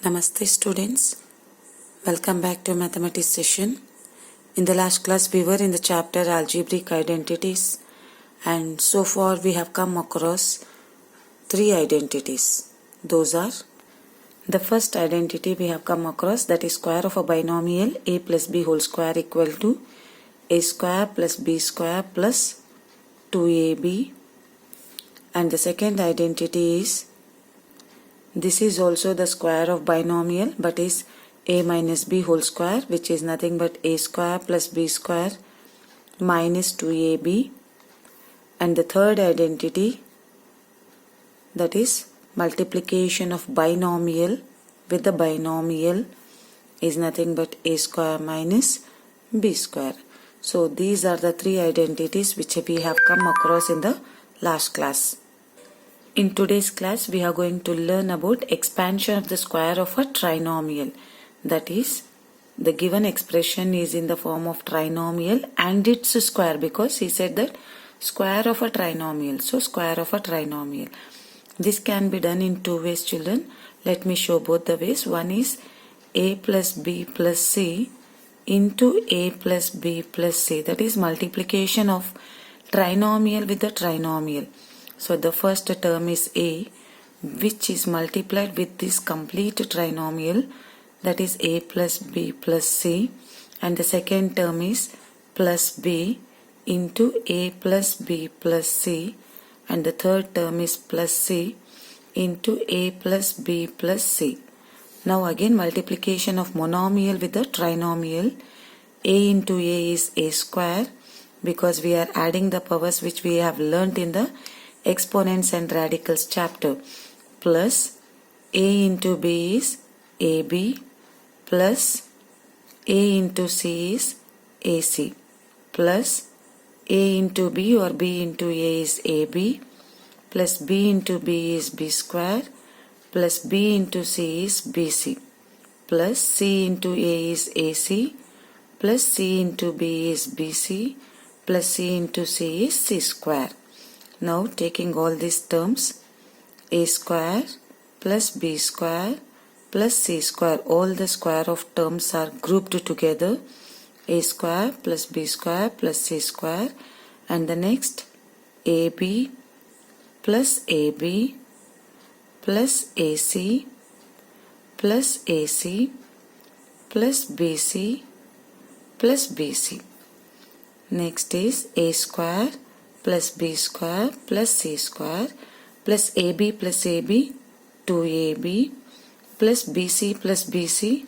Namaste students, welcome back to mathematics session. In the last class we were in the chapter algebraic identities and so far we have come across three identities. Those are the first identity we have come across, that is square of a binomial a plus b whole square equal to a square plus b square plus 2ab, and the second identity is this is also the square of binomial but is a minus b whole square, which is nothing but a square plus b square minus 2ab. And the third identity, that is multiplication of binomial with the binomial, is nothing but a square minus b square. So these are the three identities which we have come across in the last class. In today's class we are going to learn about expansion of the square of a trinomial. That is, the given expression is in the form of trinomial and its square, because he said that square of a trinomial. So square of a trinomial. This can be done in two ways, children. Let me show both the ways. One is a plus b plus c into a plus b plus c. That is multiplication of trinomial with the trinomial. So the first term is a, which is multiplied with this complete trinomial, that is a plus b plus c, and the second term is plus b into a plus b plus c, and the third term is plus c into a plus b plus c. Now again multiplication of monomial with the trinomial. A into a is a square, because we are adding the powers which we have learnt in the exponents and radicals chapter, plus a into b is ab, plus a into c is ac, plus a into b or b into a is ab, plus b into b is b square, plus b into c is bc, plus c into a is ac, plus c into b is bc, plus c into c is c square. Now taking all these terms, a square plus b square plus c square, all the square of terms are grouped together, a square plus b square plus c square, and the next ab plus ab plus ac plus ac plus bc plus bc. Next is a square plus b square plus c square plus ab 2ab plus bc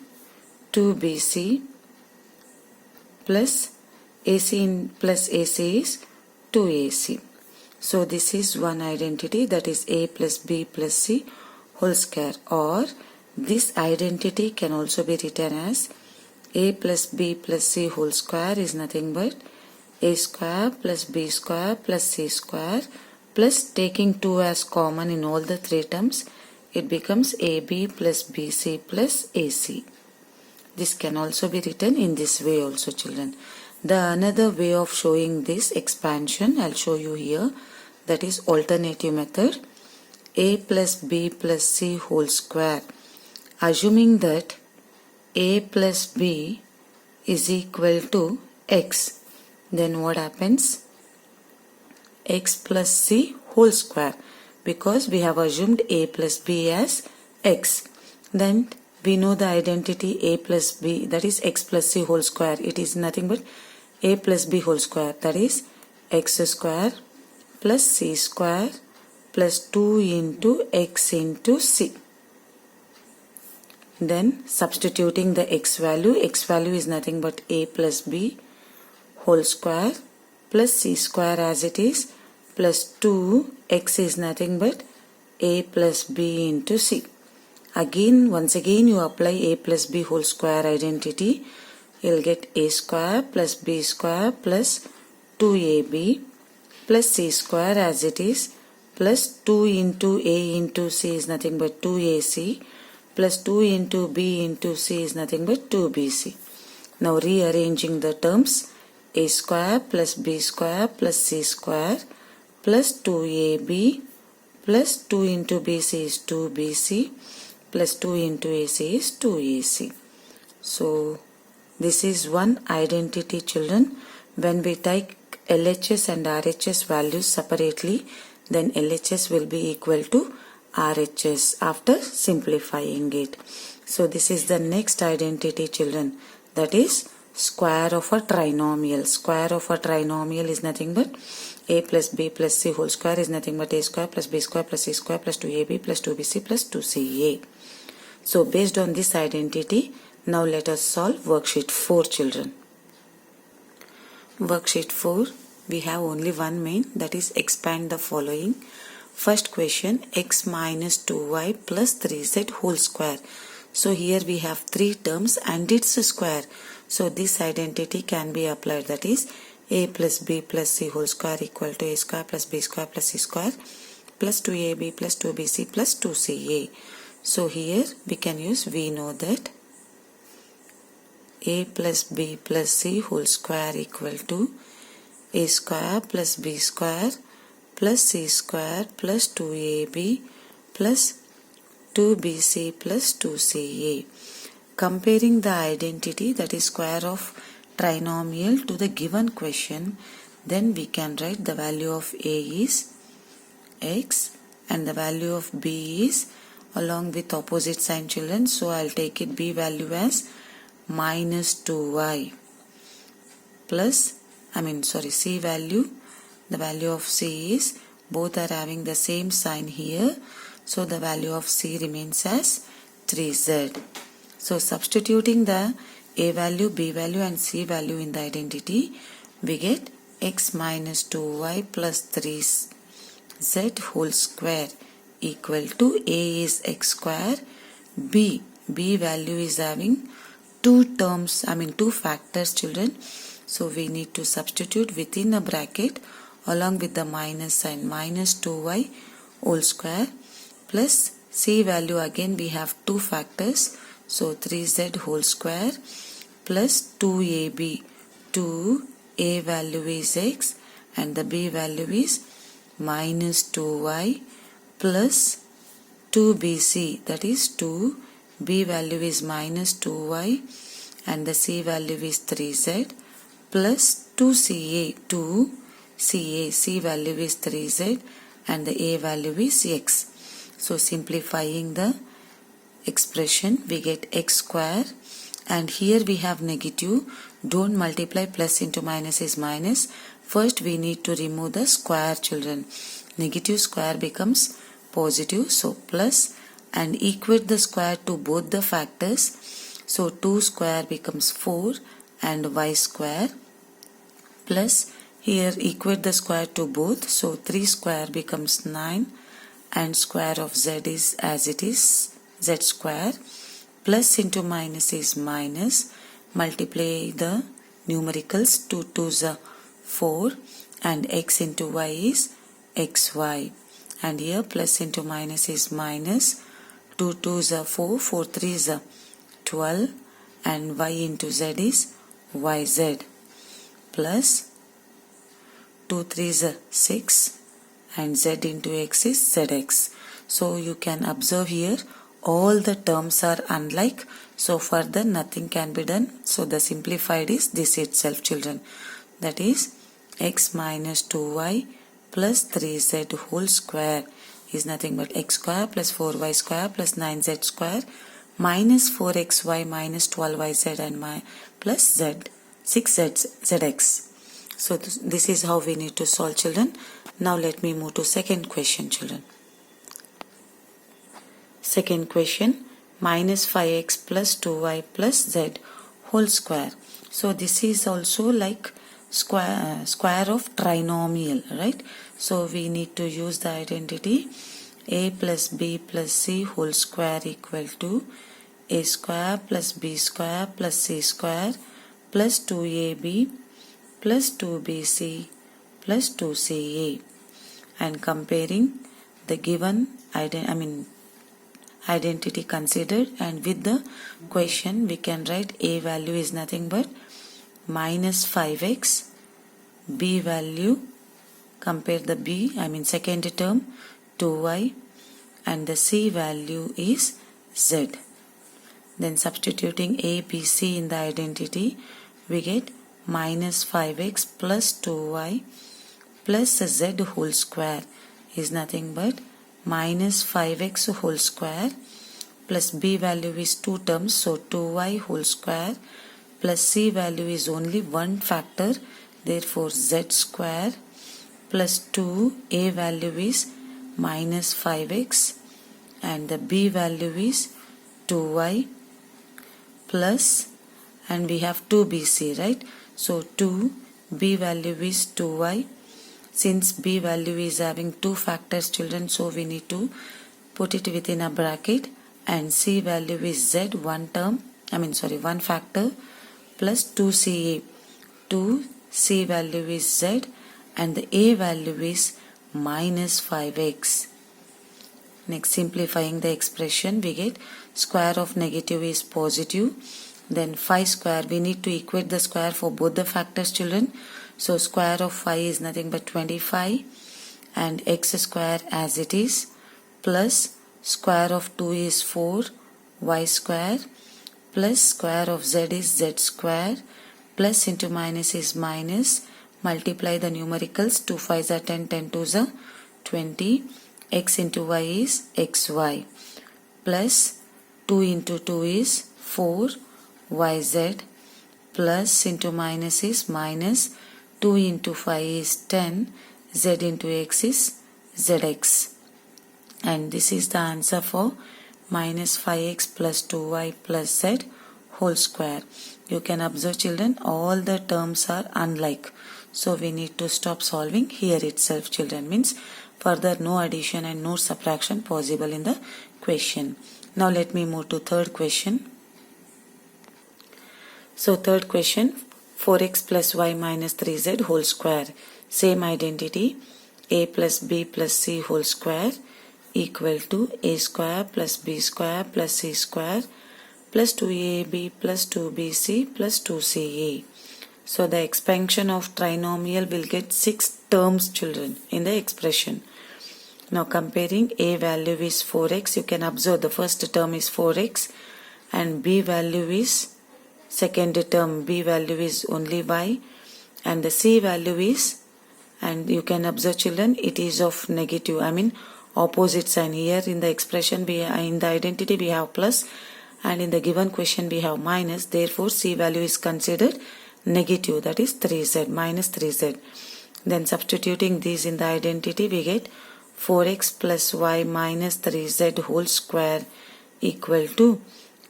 2bc plus ac plus ac is 2ac. So this is one identity, that is a plus b plus c whole square, or this identity can also be written as a plus b plus c whole square is nothing but a square plus b square plus c square, plus taking 2 as common in all the three terms, it becomes ab plus bc plus ac. This can also be written in this way also, children. The another way of showing this expansion I'll show you here, that is alternative method, a plus b plus c whole square. Assuming that a plus b is equal to x, then what happens? X plus c whole square, because we have assumed a plus b as x. Then we know the identity a plus b, that is x plus c whole square. It is nothing but a plus b whole square, that is x square plus c square plus 2 into x into c. Then substituting the x value is nothing but a plus b whole square plus c square as it is, plus 2x is nothing but a plus b into c. Once again you apply a plus b whole square identity, you'll get a square plus b square plus 2ab plus c square as it is, plus 2 into a into c is nothing but 2ac, plus 2 into b into c is nothing but 2bc. Now rearranging the terms, a square plus b square plus c square plus 2ab plus 2 into bc is 2bc plus 2 into AC is 2AC. So this is one identity, children. When we take LHS and RHS values separately, then LHS will be equal to RHS after simplifying it. So this is the next identity, children, that is square of a trinomial. Square of a trinomial is nothing but a plus b plus c whole square is nothing but a square plus b square plus c square plus 2ab plus 2bc plus 2ca. So based on this identity, now let us solve worksheet 4, children. Worksheet 4, we have only one main, that is expand the following. First question, x minus 2y plus 3z whole square. So here we have three terms and it's a square. So this identity can be applied, that is a plus b plus c whole square equal to a square plus b square plus c square plus 2ab plus 2bc plus 2ca. So here we can use, we know that a plus b plus c whole square equal to a square plus b square plus c square plus 2ab plus 2bc plus 2ca. Comparing the identity, that is square of trinomial, to the given question, then we can write the value of a is x and the value of b is along with opposite sign, children. So I'll take it b value as minus 2y plus, c value, the value of c is, both are having the same sign here. So the value of c remains as 3z. So substituting the a value, b value and c value in the identity, we get x minus 2y plus 3z whole square equal to a is x square, b value is having two factors, children. So we need to substitute within a bracket along with the minus sign, minus 2y whole square plus c value, again we have two factors. So 3z whole square plus 2ab, 2a value is x and the b value is minus 2y plus 2bc, that is 2, b value is minus 2y and the c value is 3z plus 2ca, c value is 3z and the a value is x. So simplifying the expression, we get x square, and here we have negative. Don't multiply, plus into minus is minus. First we need to remove the square, children. Negative square becomes positive, so plus, and equate the square to both the factors. So 2 square becomes 4 and y square plus, here equate the square to both. So 3 square becomes 9 and square of z is as it is, z square, plus into minus is minus, multiply the numericals, 2 2s are 4 and x into y is xy, and here plus into minus is minus, 2 2s are 4, 4 3s are 12 and y into z is yz, plus 2 3s are 6 and z into x is zx. So you can observe here all the terms are unlike, so further nothing can be done. So the simplified is this itself, children, that is x minus 2y plus 3z whole square is nothing but x square plus 4y square plus 9z square minus 4xy minus 12yz and plus z 6zx. So this is how we need to solve, children. Now let me move to second question, children. Second question, minus 5x plus 2y plus z whole square. So this is also like square of trinomial, right? So we need to use the identity a plus b plus c whole square equal to a square plus b square plus c square plus 2ab plus 2bc plus 2ca, and comparing the given identity considered and with the question, we can write a value is nothing but minus 5x, b value, compare the b, second term 2y, and the c value is z. Then substituting a, b, c in the identity, we get minus 5x plus 2y plus z whole square is nothing but minus 5x whole square plus b value is 2 terms, so 2y whole square plus c value is only one factor, therefore z square plus 2, a value is minus 5x and the b value is 2y plus, and we have 2bc, right? So 2, b value is 2y. Since b value is having two factors, children, so we need to put it within a bracket, and c value is z, one factor, plus 2ca. 2c value is z and the a value is minus 5x. Next, simplifying the expression, we get square of negative is positive. Then 5 square, we need to equate the square for both the factors, children. So square of 5 is nothing but 25 and x square as it is, plus square of 2 is 4 y square, plus square of z is z square, plus into minus is minus, multiply the numericals, 2 5s are 10, 10 2s are 20, x into y is xy, plus 2 into 2 is 4 yz, plus into minus is minus, 2 into 5 is 10, z into x is zx. And this is the answer for minus 5x plus 2y plus z whole square. You can observe, children, all the terms are unlike. So we need to stop solving here itself, children. Means further no addition and no subtraction possible in the question. Now let me move to third question. So third question, 4x plus y minus 3z whole square. Same identity, a plus b plus c whole square equal to a square plus b square plus c square plus 2ab plus 2bc plus 2ca. So the expansion of trinomial will get 6 terms, children, in the expression. Now comparing, a value is 4x, you can observe the first term is 4x and b value is, second term b value is only y, and the c value is, and you can observe, children, it is of negative, opposite sign. Here in the expression, in the identity we have plus, and in the given question we have minus, therefore c value is considered negative, that is 3z, minus 3z. Then substituting these in the identity, we get 4x plus y minus 3z whole square equal to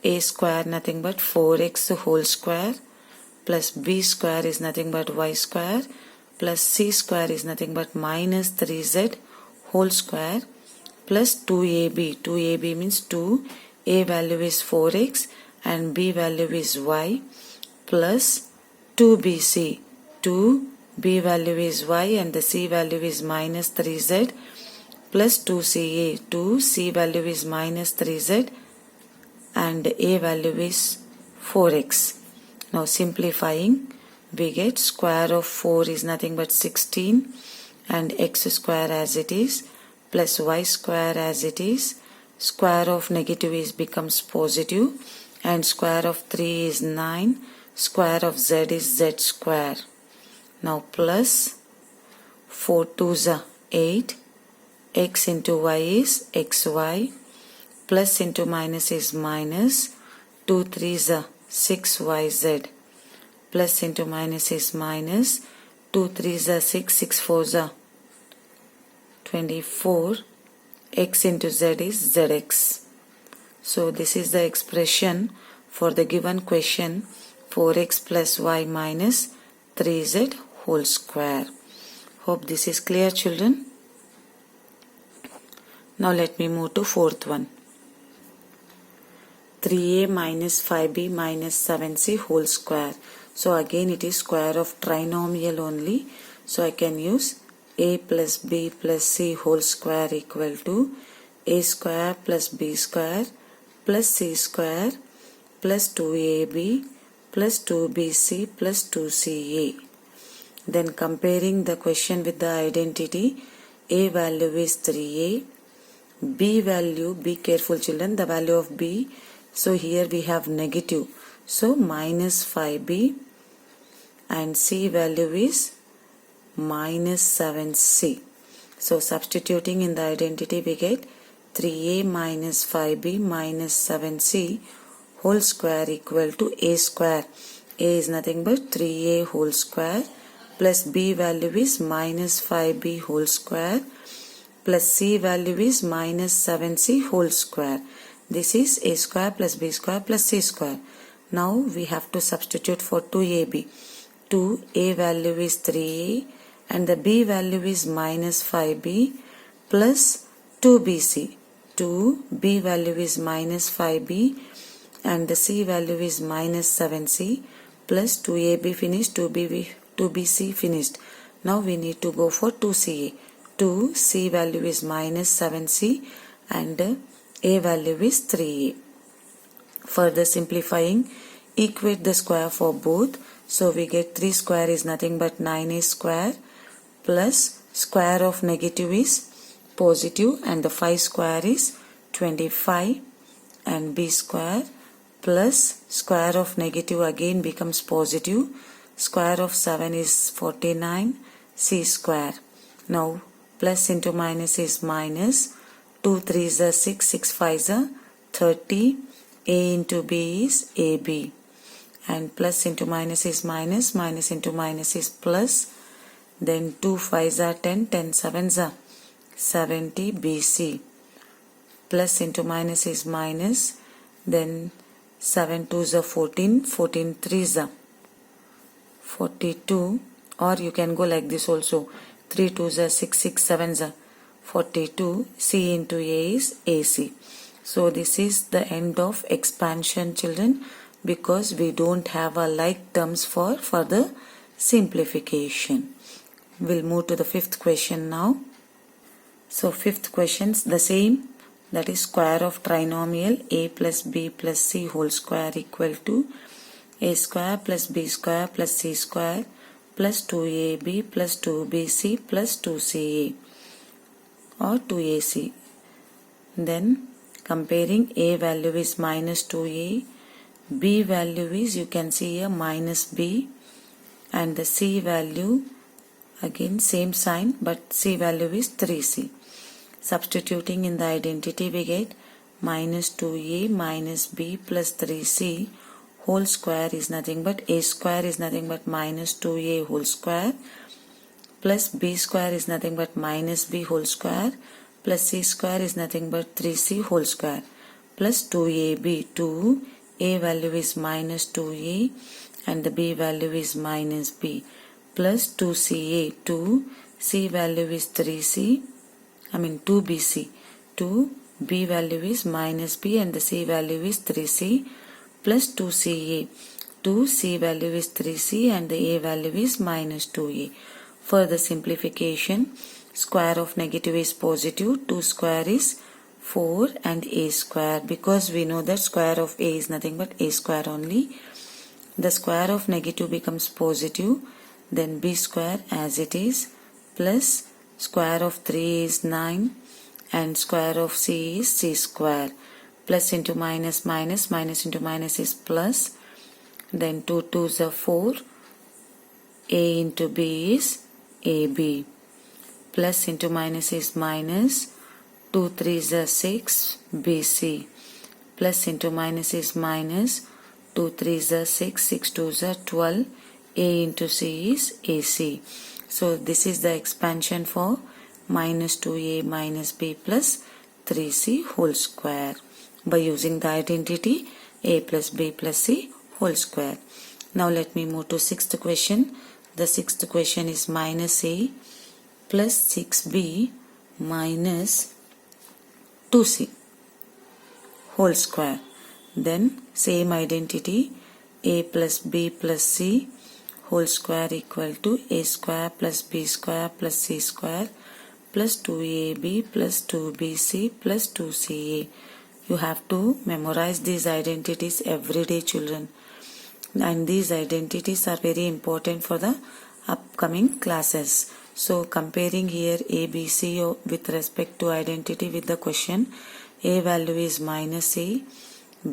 a square, nothing but 4x whole square, plus b square is nothing but y square, plus c square is nothing but minus 3z whole square, plus 2ab. 2ab means 2, a value is 4x and b value is y, plus 2bc. 2, b value is y and the c value is minus 3z, plus 2ca. 2, c value is minus 3z and a value is 4x. Now simplifying, we get square of 4 is nothing but 16 and x square as it is, plus y square as it is, square of negative is becomes positive, and square of 3 is 9, square of z is z square. Now plus 4 2s are 8, x into y is xy, plus into minus is minus, 2 3s are 6yz, plus into minus is minus, 2 3s are 6, 6 4s are 24, x into z is zx. So this is the expression for the given question, 4x plus y minus 3z whole square. Hope this is clear, children. Now let me move to fourth one. 3a minus 5b minus 7c whole square. So again it is square of trinomial only. So I can use a plus b plus c whole square equal to a square plus b square plus c square plus 2ab plus 2bc plus 2ca. Then comparing the question with the identity, a value is 3a, B value, be careful children, the value of B. So here we have negative. So minus 5B, and C value is minus 7C. So substituting in the identity we get 3A minus 5B minus 7C whole square equal to A square. A is nothing but 3A whole square plus B value is minus 5B whole square plus C value is minus 7C whole square. This is A square plus B square plus C square. Now we have to substitute for 2AB. 2A value is 3A and the B value is minus 5B plus 2BC. 2B value is minus 5B and the C value is minus 7C plus 2AB finished, 2BC finished. Now we need to go for 2CA. 2C value is minus 7C and A value is 3A. Further simplifying, equate the square for both. So we get 3 square is nothing but 9A square plus square of negative is positive and the 5 square is 25 and B square plus square of negative again becomes positive. Square of 7 is 49 C square. Now plus into minus is minus. 2 3s are 6, 6 5s are 30. A into B is AB. And plus into minus is minus, minus into minus is plus. Then 2 5s are 10, 10 7s are 70 BC. Plus into minus is minus. Then 7 2s are 14, 14 3s are 42. Or you can go like this also. 3 2s are 6, 6 7s are 42. C into A is AC. So this is the end of expansion children, because we don't have a like terms for further simplification. We'll move to the fifth question now. So fifth question's the same, that is square of trinomial A plus B plus C whole square equal to A square plus B square plus C square plus 2AB plus 2BC plus 2CA or 2AC. Then comparing, A value is minus 2A, B value is, you can see here, minus B, and the C value again same sign but C value is 3C. Substituting in the identity we get minus 2A minus B plus 3C whole square is nothing but A square is nothing but minus 2A whole square plus B square is nothing but minus B whole square plus C square is nothing but 3C whole square plus 2AB. 2 A value is minus 2A and the B value is minus B plus 2CA. 2 C value is 3C, 2BC. 2 B value is minus B and the C value is 3C plus 2CA. 2 C value is 3C and the A value is minus 2A. Further simplification, square of negative is positive, 2 square is 4 and A square, because we know that square of A is nothing but A square only. The square of negative becomes positive, then B square as it is plus square of 3 is 9 and square of C is C square. Plus into minus, minus, minus into minus is plus. Then 2 2s are 4. A into B is AB. Plus into minus is minus. 2 3s are 6. BC. Plus into minus is minus. 2 3s are 6. 6 2s are 12. A into C is AC. So this is the expansion for minus 2A minus B plus 3C whole square by using the identity A plus B plus C whole square. Now let me move to sixth question. The sixth question is minus A plus 6B minus 2C whole square. Then same identity, A plus B plus C whole square equal to A square plus B square plus C square plus 2AB plus 2BC plus 2CA. You have to memorize these identities every day, children. And these identities are very important for the upcoming classes. So comparing here A, B, C with respect to identity with the question, A value is minus A,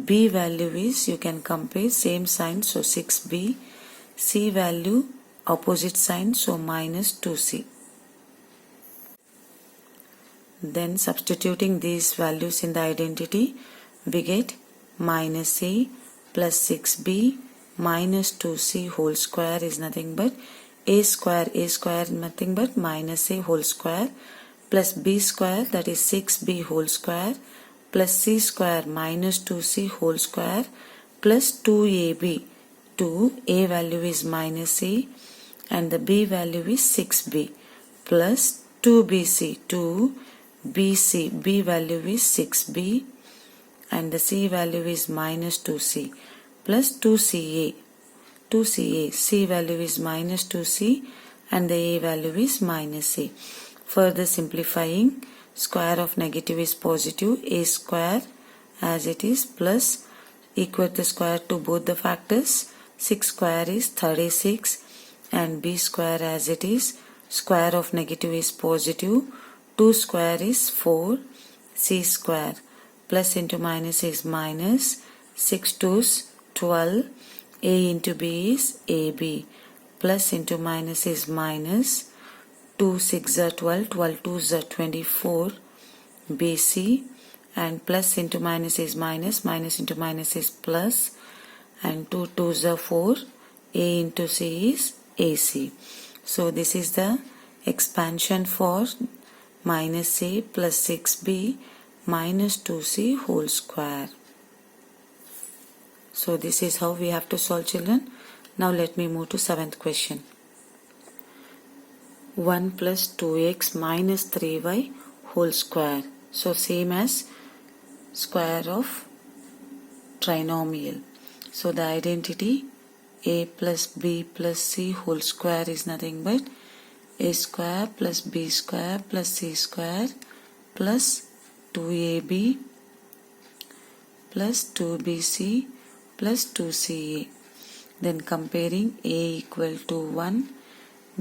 B value is, you can compare same sign, so 6B, C value opposite sign, so minus 2C. Then substituting these values in the identity, we get minus A plus 6B minus 2C whole square is nothing but A square nothing but minus A whole square plus B square, that is 6B whole square, plus C square minus 2C whole square plus 2AB. 2, A value is minus A and the B value is 6B plus 2BC, 2BC, B value is 6B and the C value is minus 2C plus 2CA, 2CA, C value is minus 2C and the A value is minus A. Further simplifying, square of negative is positive, A square as it is plus equate the square to both the factors, 6 square is 36 and B square as it is, square of negative is positive, 2 square is 4, C square plus into minus is minus, 6 2's 12, A into B is AB plus into minus is minus, 2 6 are 12, 12 2's are 24, BC and plus into minus is minus, minus into minus is plus and 2 2's are 4, A into C is AC. So this is the expansion for minus A plus 6B minus 2C whole square. So this is how we have to solve, children. Now let me move to 7th question. 1 plus 2x minus 3y whole square. So same as square of trinomial. So the identity A plus B plus C whole square is nothing but A square plus B square plus C square plus 2AB plus 2BC plus 2CA. Then comparing A equal to 1,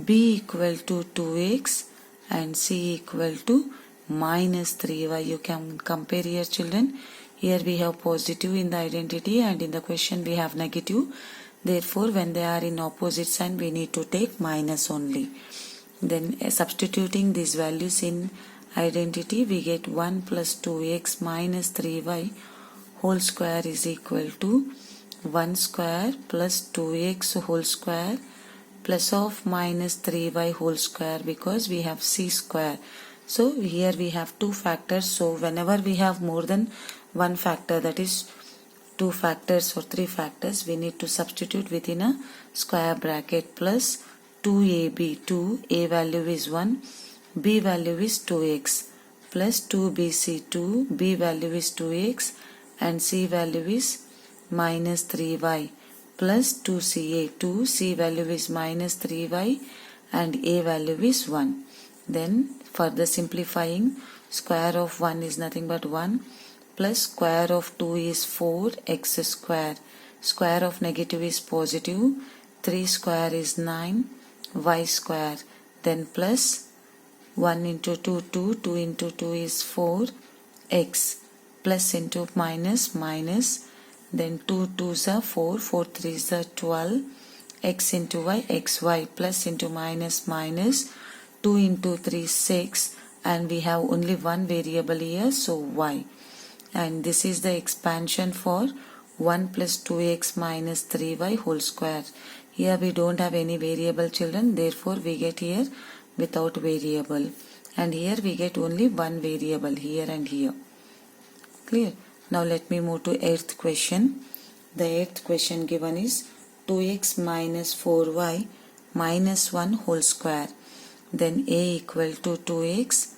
B equal to 2x and C equal to minus 3y. You can compare here, children. Here we have positive in the identity and in the question we have negative. Therefore when they are in opposite sign we need to take minus only. Then substituting these values in identity, we get 1 plus 2x minus 3y whole square is equal to 1 square plus 2x whole square plus of minus 3y whole square, because we have c square. So here we have two factors. So whenever we have more than one factor, that is two factors or three factors, we need to substitute within a square bracket. Plus 2ab, 2, a value is 1, b value is 2x, plus 2bc, 2, b value is 2x and c value is minus 3y, plus 2ca, 2, c value is minus 3y and a value is 1. Then further simplifying, square of 1 is nothing but 1, plus square of 2 is 4x square, square of negative is positive, 3 square is 9, y square, then plus 1 into 2, 2, 2 into 2 is 4, x, plus into minus, minus, then 2 2s are 4, 4 3s are 12, x into y, xy, plus into minus, minus, 2 into 3 6, and we have only one variable here, so y. And this is the expansion for 1 plus 2x minus 3y whole square. Here we don't have any variable, children, therefore we get here without variable, and here we get only one variable, here and here. Clear? Now let me move to 8th question. The 8th question given is 2x minus 4y minus 1 whole square. Then a equal to 2x,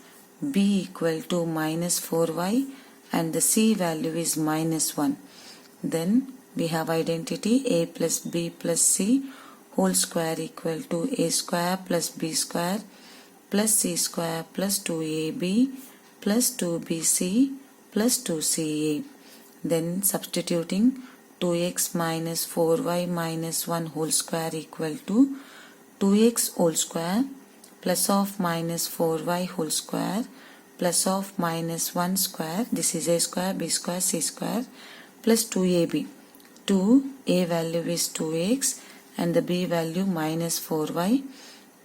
b equal to minus 4y and the c value is minus 1. Then we have identity a plus b plus c whole square equal to a square plus b square plus c square plus 2ab plus 2bc plus 2ca. Then substituting 2x minus 4y minus 1 whole square equal to 2x whole square plus of minus 4y whole square plus of minus 1 square, this is a square, b square, c square, plus 2ab. 2a value is 2x and the b value minus 4y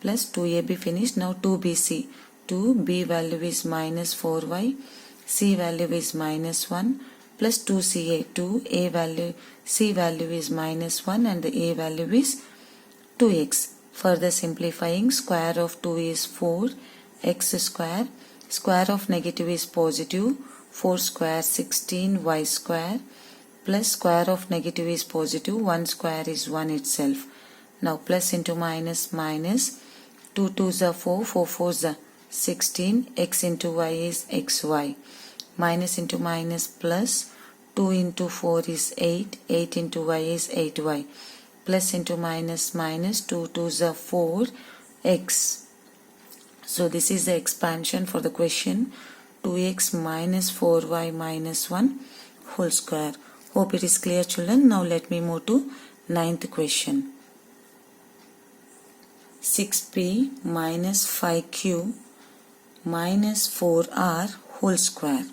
plus 2ab finished. Now 2bc. 2b value is minus 4y, c value is minus 1 plus 2ca. 2a value, c value is minus 1 and the a value is 2x. Further simplifying, square of 2 is 4, x square, square of negative is positive, 4 square 16 y square, plus square of negative is positive, 1 square is 1 itself. Now plus into minus, minus, 2 2s are 4, 4 4s are 16, x into y is xy, minus into minus plus, 2 into 4 is 8, 8 into y is 8y, plus into minus, minus, 2 2s are 4, x. So this is the expansion for the question 2x minus 4y minus 1 whole square. Hope it is clear, children. Now let me move to 9th question. 6p minus 5q minus 4r whole square.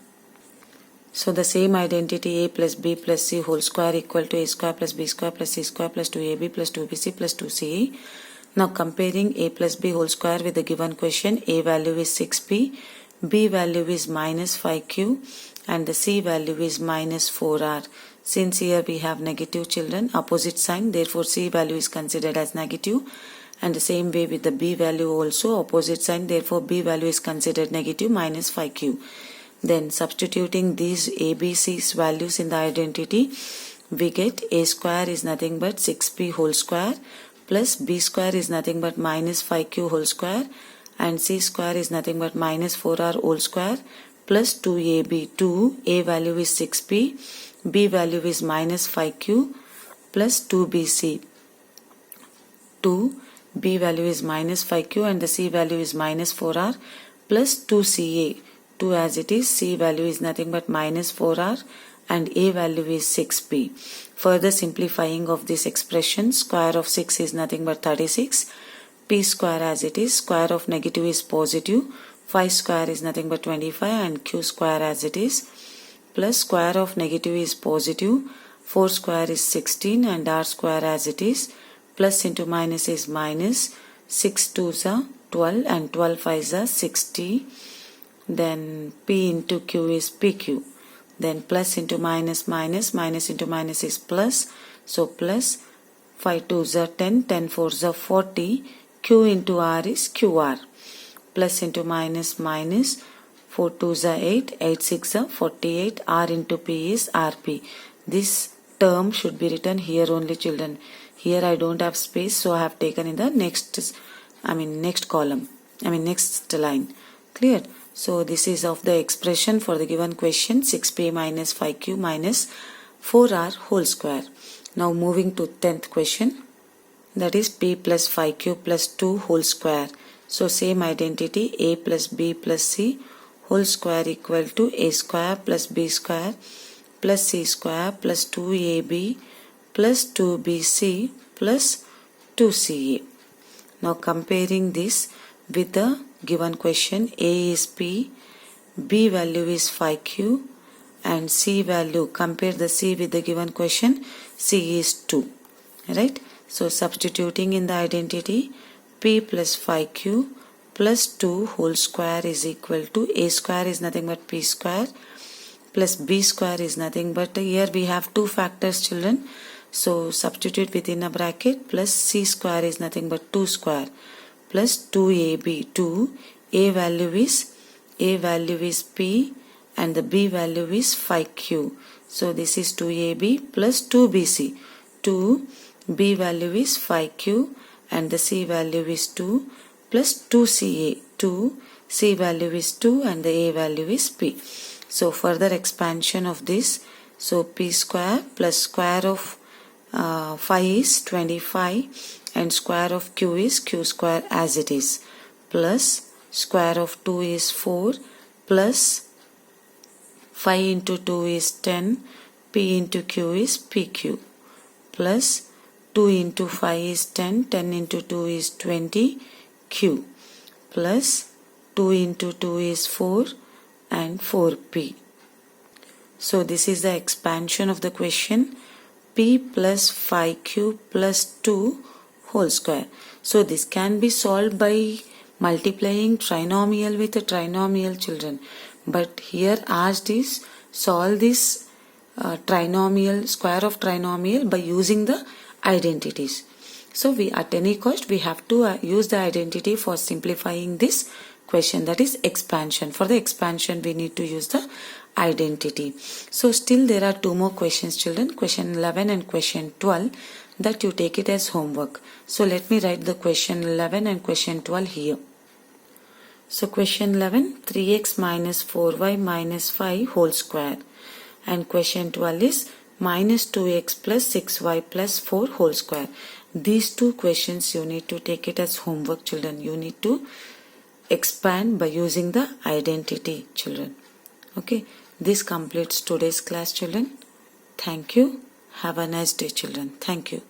So the same identity a plus b plus c whole square equal to a square plus b square plus c square plus 2ab plus 2bc plus 2ce. Now comparing a plus b whole square with the given question, a value is 6p, b value is minus 5q and the c value is minus 4r. Since here we have negative, children, opposite sign, therefore c value is considered as negative, and the same way with the b value also opposite sign, therefore b value is considered negative, minus 5q. Then substituting these a, b, c's values in the identity, we get a square is nothing but 6p whole square plus b square is nothing but minus 5q whole square and c square is nothing but minus 4r whole square plus 2ab. 2a value is 6p, b value is minus 5q plus 2bc. 2b value is minus 5q and the c value is minus 4r plus 2ca. 2 as it is, c value is nothing but minus 4r and a value is 6p. Further simplifying of this expression, square of 6 is nothing but 36, p square as it is, square of negative is positive, 5 square is nothing but 25 and q square as it is, plus square of negative is positive, 4 square is 16 and r square as it is, plus into minus is minus, 6 2s are 12 and 12 5s are 60. Then p into q is pq. Then plus into minus, minus, minus into minus is plus. So plus 5 2s are 10, 10 4s are 40. Q into r is qr. Plus into minus, minus, 4 2s are 8, 8 6s are 48. R into p is rp. This term should be written here only, children. Here I don't have space, so I have taken in the next column. Next line. Clear? So this is of the expression for the given question 6p minus 5q minus 4r whole square. Now moving to 10th question, that is p plus 5q plus 2 whole square. So same identity, a plus b plus c whole square equal to a square plus b square plus c square plus 2ab plus 2bc plus 2ca. Now comparing this with the given question, a is p, b value is 5q and c value, compare the c with the given question, c is 2. Right? So substituting in the identity, p plus 5q plus 2 whole square is equal to a square is nothing but p square plus b square is nothing but, here we have two factors, children. So substitute within a bracket, plus c square is nothing but 2 square plus 2ab. 2 a value is p and the b value is 5q. So this is 2ab plus 2bc. 2 b value is 5q and the c value is 2 plus 2ca. 2 c value is 2 and the a value is p. So further expansion of this, so p square plus square of 5 is 25 and square of q is q square as it is, plus square of 2 is 4 plus 5 into 2 is 10, p into q is pq, plus 2 into 5 is 10, 10 into 2 is 20, q, plus 2 into 2 is 4 and 4p. So this is the expansion of the question, p plus 5 cube plus 2 whole square. So this can be solved by multiplying trinomial with a trinomial, children. But here asked is solve this trinomial, square of trinomial by using the identities. So we at any cost we have to use the identity for simplifying this question, that is expansion. For the expansion we need to use the identity. So still there are two more questions, children, question 11 and question 12, that you take it as homework. So let me write the question 11 and question 12 here. So question 11, 3x minus 4y minus 5 whole square, and question 12 is minus 2x plus 6y plus 4 whole square. These two questions you need to take it as homework, children. You need to expand by using the identity, children. Okay, this completes today's class, children. Thank you. Have a nice day, children. Thank you.